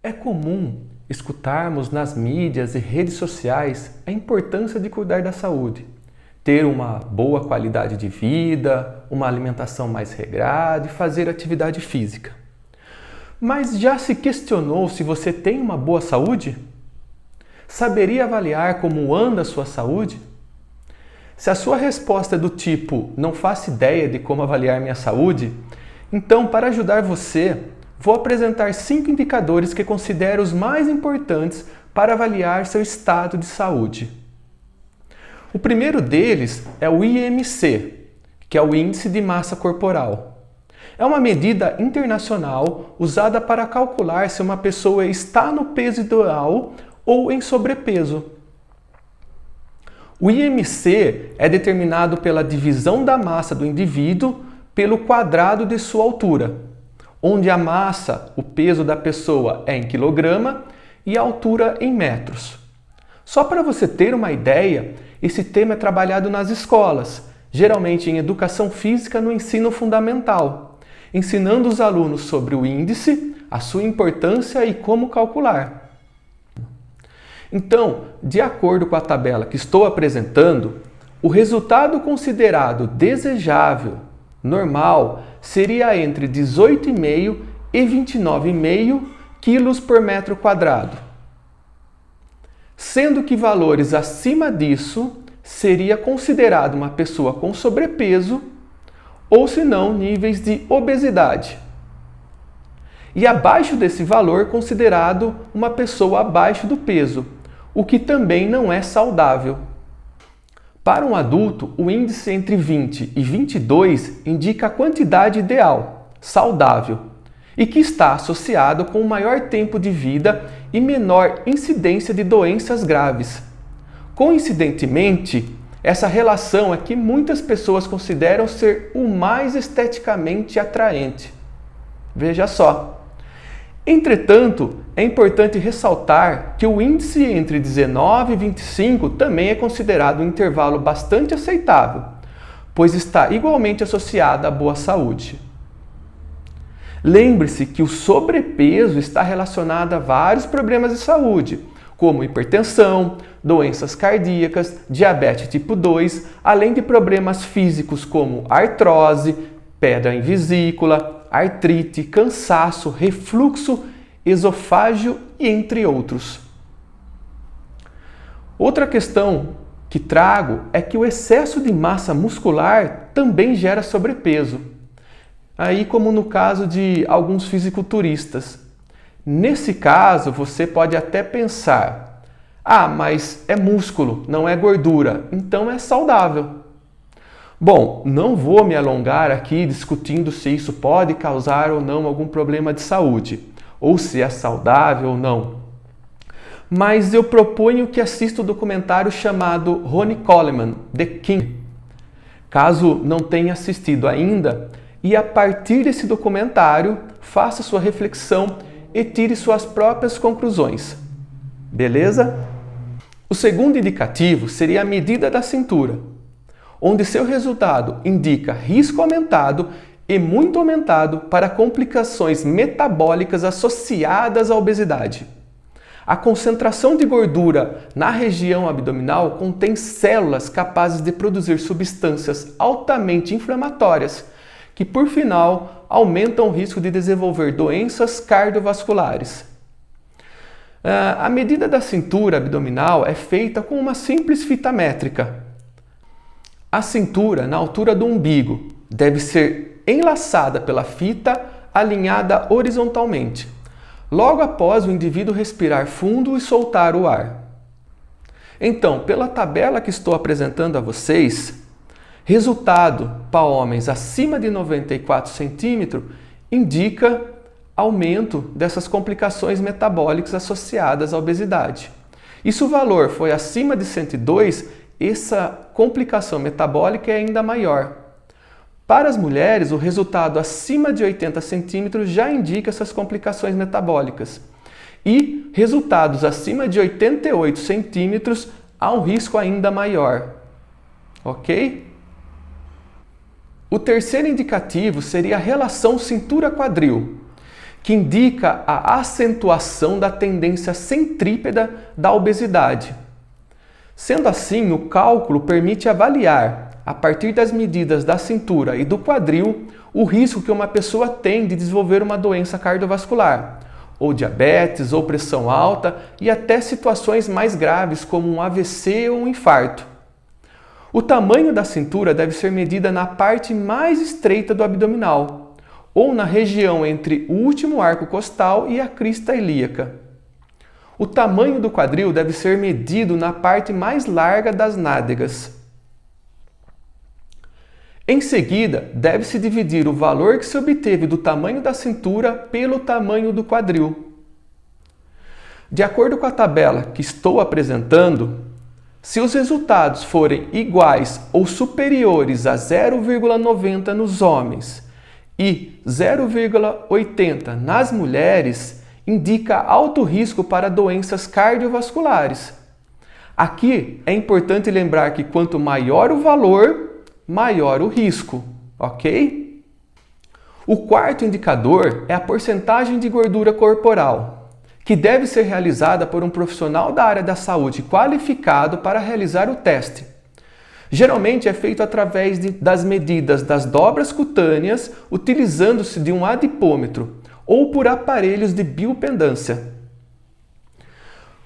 É comum escutarmos nas mídias e redes sociais a importância de cuidar da saúde, ter uma boa qualidade de vida, uma alimentação mais regrada e fazer atividade física. Mas já se questionou se você tem uma boa saúde? Saberia avaliar como anda a sua saúde? Se a sua resposta é do tipo "não faço ideia de como avaliar minha saúde", então, para ajudar você, vou apresentar 5 indicadores que considero os mais importantes para avaliar seu estado de saúde. O primeiro deles é o IMC, que é o Índice de Massa Corporal. É uma medida internacional usada para calcular se uma pessoa está no peso ideal ou em sobrepeso. O IMC é determinado pela divisão da massa do indivíduo pelo quadrado de sua altura, onde a massa, o peso da pessoa, é em quilograma e a altura em metros. Só para você ter uma ideia, esse tema é trabalhado nas escolas, geralmente em educação física no ensino fundamental, ensinando os alunos sobre o índice, a sua importância e como calcular. Então, de acordo com a tabela que estou apresentando, o resultado considerado desejável, normal, seria entre 18,5 e 29,5 quilos por metro quadrado. Sendo que valores acima disso seria considerado uma pessoa com sobrepeso ou, se não, níveis de obesidade. E abaixo desse valor considerado uma pessoa abaixo do peso, o que também não é saudável. Para um adulto, o índice entre 20 e 22 indica a quantidade ideal, saudável, e que está associado com maior tempo de vida e menor incidência de doenças graves. Coincidentemente, essa relação é que muitas pessoas consideram ser o mais esteticamente atraente. Veja só. Entretanto, é importante ressaltar que o índice entre 19 e 25 também é considerado um intervalo bastante aceitável, pois está igualmente associado à boa saúde. Lembre-se que o sobrepeso está relacionado a vários problemas de saúde, como hipertensão, doenças cardíacas, diabetes tipo 2, além de problemas físicos como artrose, pedra em vesícula, artrite, cansaço, refluxo, esofágio e entre outros. Outra questão que trago é que o excesso de massa muscular também gera sobrepeso. Aí, como no caso de alguns fisiculturistas. Nesse caso, você pode até pensar: mas é músculo, não é gordura, então é saudável. Bom, não vou me alongar aqui discutindo se isso pode causar ou não algum problema de saúde, ou se é saudável ou não. Mas eu proponho que assista o documentário chamado Ronnie Coleman, The King. Caso não tenha assistido ainda, e a partir desse documentário, faça sua reflexão e tire suas próprias conclusões. Beleza? O segundo indicativo seria a medida da cintura, onde seu resultado indica risco aumentado e muito aumentado para complicações metabólicas associadas à obesidade. A concentração de gordura na região abdominal contém células capazes de produzir substâncias altamente inflamatórias, que por final aumentam o risco de desenvolver doenças cardiovasculares. A medida da cintura abdominal é feita com uma simples fita métrica. A cintura, na altura do umbigo, deve ser enlaçada pela fita alinhada horizontalmente, logo após o indivíduo respirar fundo e soltar o ar. Então, pela tabela que estou apresentando a vocês, resultado para homens acima de 94 centímetros indica aumento dessas complicações metabólicas associadas à obesidade. E se o valor foi acima de 102, essa complicação metabólica é ainda maior. Para as mulheres, o resultado acima de 80 centímetros já indica essas complicações metabólicas. E resultados acima de 88 centímetros há um risco ainda maior. Ok? O terceiro indicativo seria a relação cintura-quadril, que indica a acentuação da tendência centrípeta da obesidade. Sendo assim, o cálculo permite avaliar, a partir das medidas da cintura e do quadril, o risco que uma pessoa tem de desenvolver uma doença cardiovascular, ou diabetes, ou pressão alta e até situações mais graves como um AVC ou um infarto. O tamanho da cintura deve ser medida na parte mais estreita do abdominal, ou na região entre o último arco costal e a crista ilíaca. O tamanho do quadril deve ser medido na parte mais larga das nádegas. Em seguida, deve-se dividir o valor que se obteve do tamanho da cintura pelo tamanho do quadril. De acordo com a tabela que estou apresentando, se os resultados forem iguais ou superiores a 0,90 nos homens e 0,80 nas mulheres, indica alto risco para doenças cardiovasculares. Aqui é importante lembrar que quanto maior o valor, maior o risco, ok? O quarto indicador é a porcentagem de gordura corporal, que deve ser realizada por um profissional da área da saúde qualificado para realizar o teste. Geralmente é feito através das medidas das dobras cutâneas, utilizando-se de um adipômetro ou por aparelhos de biopendância.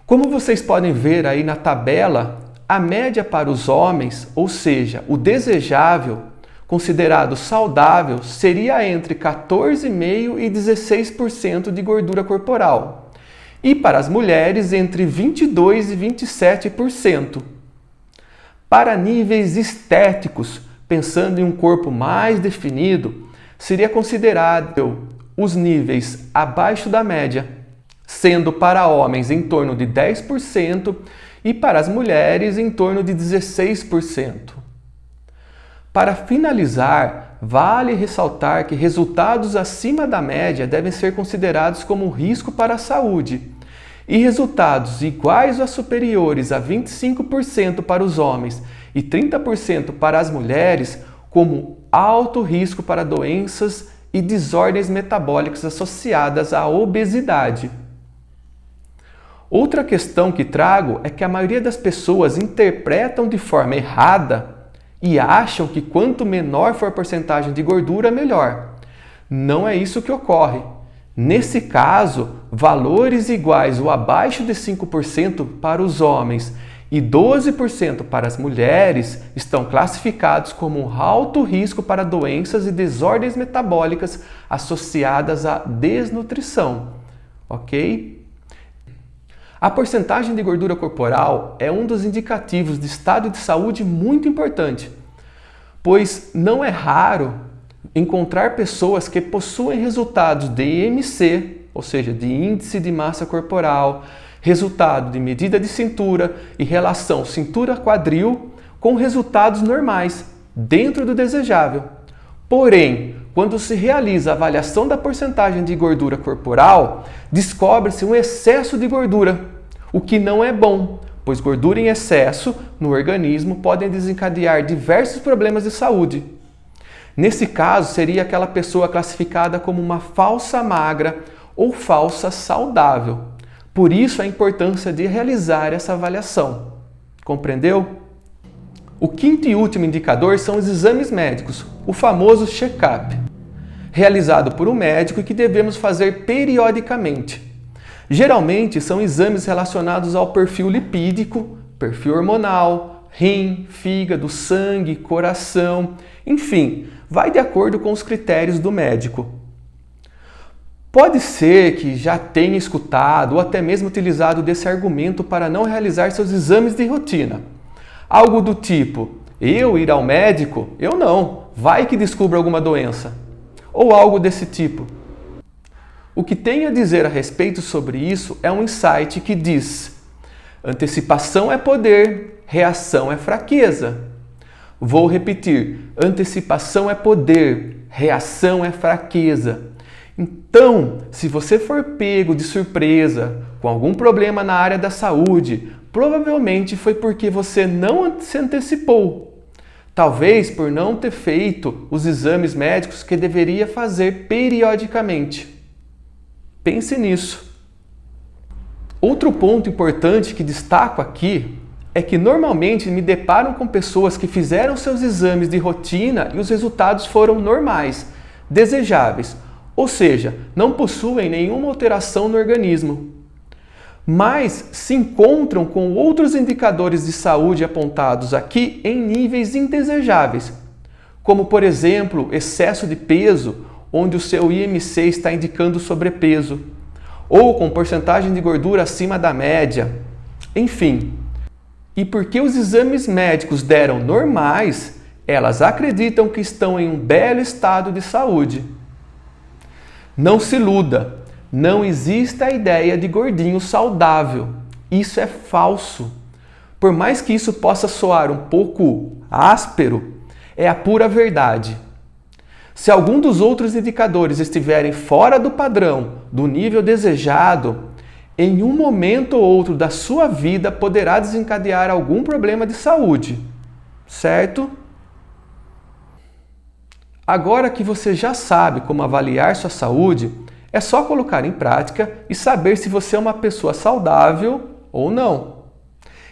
Como vocês podem ver aí na tabela, a média para os homens, ou seja, o desejável, considerado saudável, seria entre 14,5% e 16% de gordura corporal. E para as mulheres, entre 22% e 27%. Para níveis estéticos, pensando em um corpo mais definido, seria considerável os níveis abaixo da média, sendo para homens em torno de 10%, e para as mulheres em torno de 16%. Para finalizar, vale ressaltar que resultados acima da média devem ser considerados como um risco para a saúde, e resultados iguais ou superiores a 25% para os homens e 30% para as mulheres como alto risco para doenças e desordens metabólicas associadas à obesidade. Outra questão que trago é que a maioria das pessoas interpretam de forma errada e acham que quanto menor for a porcentagem de gordura, melhor. Não é isso que ocorre. Nesse caso, valores iguais ou abaixo de 5% para os homens e 12% para as mulheres estão classificados como alto risco para doenças e desordens metabólicas associadas à desnutrição, ok? A porcentagem de gordura corporal é um dos indicativos de estado de saúde muito importante, pois não é raro encontrar pessoas que possuem resultados de IMC, ou seja, de índice de massa corporal, resultado de medida de cintura e relação cintura-quadril com resultados normais, dentro do desejável. Porém, quando se realiza a avaliação da porcentagem de gordura corporal, descobre-se um excesso de gordura, o que não é bom, pois gordura em excesso no organismo podem desencadear diversos problemas de saúde. Nesse caso, seria aquela pessoa classificada como uma falsa magra ou falsa saudável. Por isso, a importância de realizar essa avaliação. Compreendeu? O quinto e último indicador são os exames médicos, o famoso check-up, realizado por um médico e que devemos fazer periodicamente. Geralmente, são exames relacionados ao perfil lipídico, perfil hormonal, rim, fígado, sangue, coração, enfim, vai de acordo com os critérios do médico. Pode ser que já tenha escutado ou até mesmo utilizado desse argumento para não realizar seus exames de rotina. Algo do tipo, eu ir ao médico? Eu não, vai que descubra alguma doença. Ou algo desse tipo. O que tenho a dizer a respeito sobre isso é um insight que diz: antecipação é poder, reação é fraqueza. Vou repetir, antecipação é poder, reação é fraqueza. Então, se você for pego de surpresa com algum problema na área da saúde, provavelmente foi porque você não se antecipou. Talvez por não ter feito os exames médicos que deveria fazer periodicamente. Pense nisso. Outro ponto importante que destaco aqui é que normalmente me deparo com pessoas que fizeram seus exames de rotina e os resultados foram normais, desejáveis, ou seja, não possuem nenhuma alteração no organismo. Mas se encontram com outros indicadores de saúde apontados aqui em níveis indesejáveis, como por exemplo, excesso de peso, onde o seu IMC está indicando sobrepeso, ou com porcentagem de gordura acima da média, enfim. E porque os exames médicos deram normais, elas acreditam que estão em um belo estado de saúde. Não se iluda, não existe a ideia de gordinho saudável. Isso é falso. Por mais que isso possa soar um pouco áspero, é a pura verdade. Se algum dos outros indicadores estiverem fora do padrão, do nível desejado, em um momento ou outro da sua vida poderá desencadear algum problema de saúde, certo? Agora que você já sabe como avaliar sua saúde, é só colocar em prática e saber se você é uma pessoa saudável ou não.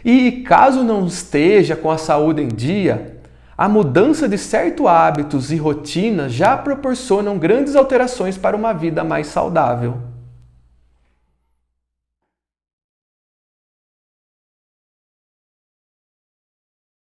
E caso não esteja com a saúde em dia, a mudança de certos hábitos e rotinas já proporcionam grandes alterações para uma vida mais saudável.